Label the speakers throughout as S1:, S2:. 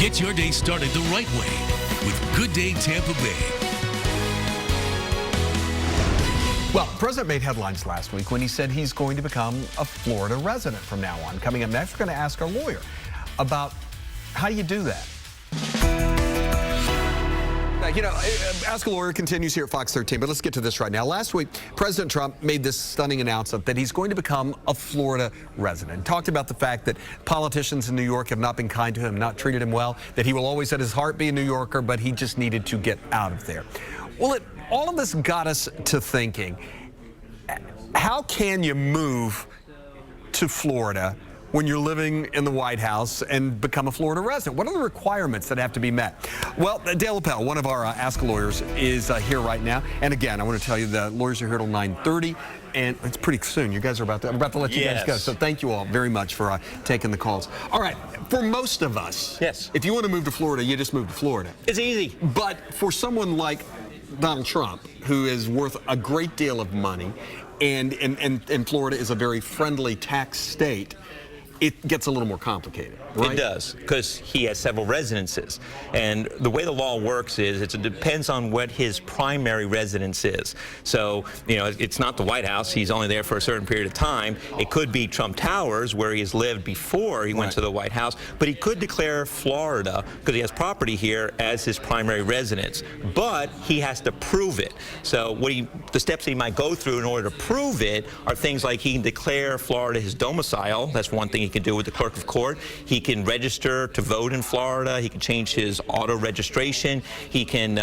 S1: Get your day started the right way with Good Day Tampa Bay.
S2: Well, the president made headlines last week when he said he's going to become a Florida resident from now on. Coming up next, we're going to ask our lawyer about how you do that. You know, Ask a Lawyer continues here at Fox 13, but let's get to this right now. Last week, President Trump made this stunning announcement that he's going to become a Florida resident. Talked about the fact that politicians in New York have not been kind to him, not treated him well, that he will always at his heart be a New Yorker, but he just needed to get out of there. Well, all of this got us to thinking, how can you move to Florida when you're living in the White House and become a Florida resident? What are the requirements that have to be met? Well, Dale Appel, one of our Ask a Lawyers, is here right now. And again, I want to tell you the lawyers are here till 9:30, and it's pretty soon. You guys are I'm about to let you guys go. So thank you all very much for taking the calls. All right, for most of us, if you want to move to Florida, you just move to Florida.
S3: It's easy.
S2: But for someone like Donald Trump, who is worth a great deal of money, and Florida is a very friendly tax state, it gets a little more complicated, right?
S3: It does, because he has several residences. And the way the law works is it depends on what his primary residence is. So, you know, it's not the White House. He's only there for a certain period of time. It could be Trump Towers, where he has lived before he went to the White House. But he could declare Florida, because he has property here, as his primary residence. But he has to prove it. So the steps he might go through in order to prove it are things like he can declare Florida his domicile. That's one thing he can do with the clerk of court. He can register to vote in Florida. He can change his auto registration. He can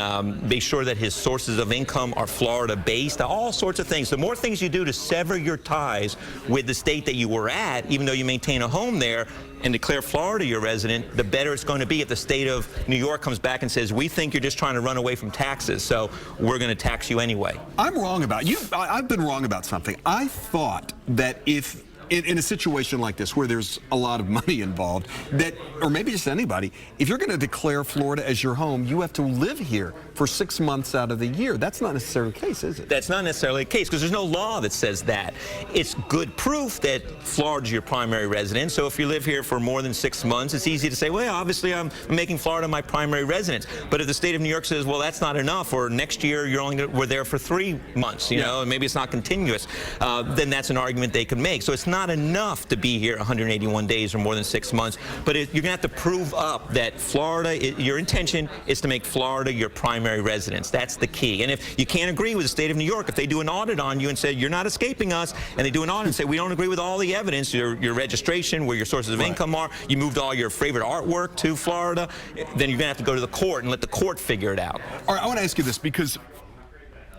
S3: make sure that his sources of income are Florida based. All sorts of things. The more things you do to sever your ties with the state that you were at, even though you maintain a home there, and declare Florida your resident, the better it's going to be if the state of New York comes back and says, we think you're just trying to run away from taxes, so we're going to tax you anyway.
S2: I'm wrong about you. I've been wrong about something. I thought that if in a situation like this where there's a lot of money involved, that, or maybe just anybody, if you're going to declare Florida as your home, you have to live here for 6 months out of the year. That's not necessarily the case, is it?
S3: That's not necessarily the case, because there's no law that says that. It's good proof that Florida's your primary residence. So if you live here for more than 6 months, it's easy to say, well, obviously I'm making Florida my primary residence. But if the state of New York says, well, that's not enough, or next year we're there for 3 months, you know, and maybe it's not continuous, then that's an argument they could make. So it's not enough to be here 181 days or more than 6 months, but you're going to have to prove up that Florida, your intention is to make Florida your primary residence. That's the key. And if you can't agree with the state of New York, if they do an audit on you and say, you're not escaping us, and they do an audit and say, we don't agree with all the evidence, your registration, where your sources of income are, you moved all your favorite artwork to Florida, then you're going to have to go to the court and let the court figure it out.
S2: All right, I want to ask you this, because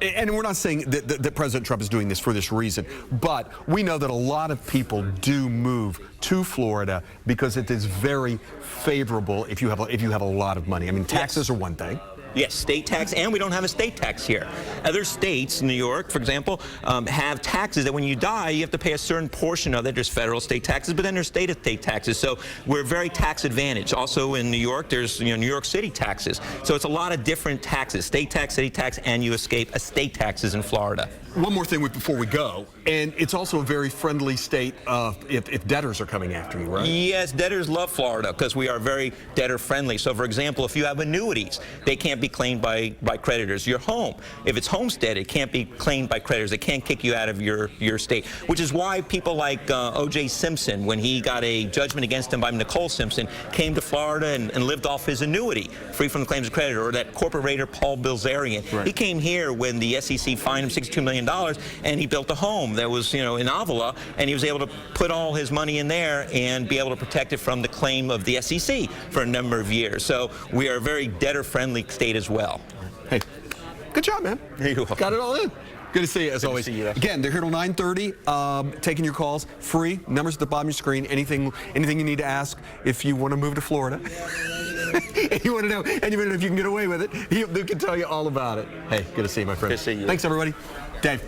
S2: and we're not saying that President Trump is doing this for this reason, but we know that a lot of people do move to Florida because it is very favorable if you have a lot of money. I mean, taxes are one thing.
S3: Yes, state tax, and we don't have a state tax here. Other states, New York, for example, have taxes that when you die, you have to pay a certain portion of it. There's federal state taxes, but then there's state taxes. So we're very tax advantaged. Also in New York, there's New York City taxes. So it's a lot of different taxes, state tax, city tax, and you escape estate taxes in Florida.
S2: One more thing before we go, and it's also a very friendly state if debtors are coming after you, right?
S3: Yes, debtors love Florida because we are very debtor friendly. So for example, if you have annuities, they can't be claimed by creditors. Your home, if it's homestead, it can't be claimed by creditors. They can't kick you out of your state, which is why people like O.J. Simpson, when he got a judgment against him by Nicole Simpson, came to Florida and lived off his annuity, free from the claims of creditor, or that corporate raider Paul Bilzerian. Right. He came here when the SEC fined him $62 million, and he built a home that was, in Avila, and he was able to put all his money in there and be able to protect it from the claim of the SEC for a number of years. So we are a very debtor-friendly state as well.
S2: Hey, good job, man.
S3: You're welcome.
S2: Got it all in. Good to see you, as always. Again, they're here till 9:30, taking your calls, free, numbers at the bottom of your screen, anything you need to ask if you want to move to Florida. If you want to know, and you want to know if you can get away with it, they can tell you all about it. Hey, good to see you, my friend.
S3: Good to see you.
S2: Thanks, everybody. Dave.